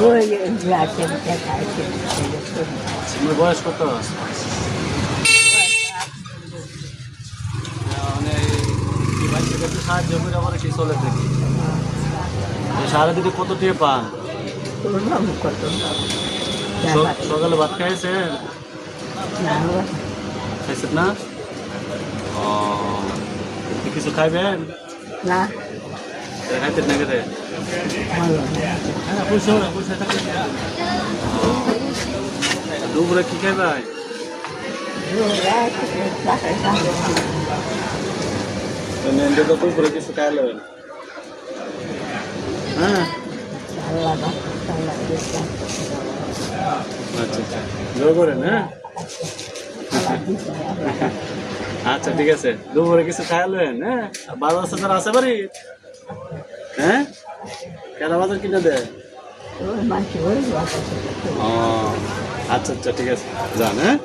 ওই গ্লাসের দেখায় তোমার বয়স কত? মানে কি বাচ্চাকে একটু সাহায্য করে আমার কি চলে দেখি সারা দিনে কত টিয়ে পান? কত সকালে ভাত খাইছে? খাইছেন না? ও কিছু খাইবেন না খাইতেন না কেটে দুপুরে কি খাই ভাই? দুপুরে কিছু খাইলেন? হ্যাঁ আচ্ছা আচ্ছা জোর করেন। হ্যাঁ আচ্ছা ঠিক আছে দুপুরে কিছু খাইলেন? হ্যাঁ বাজার সাজার আছে বাড়ি? হ্যাঁ কেনা বাজার কিনে দেয়? ও আচ্ছা আচ্ছা ঠিক আছে যান। হ্যাঁ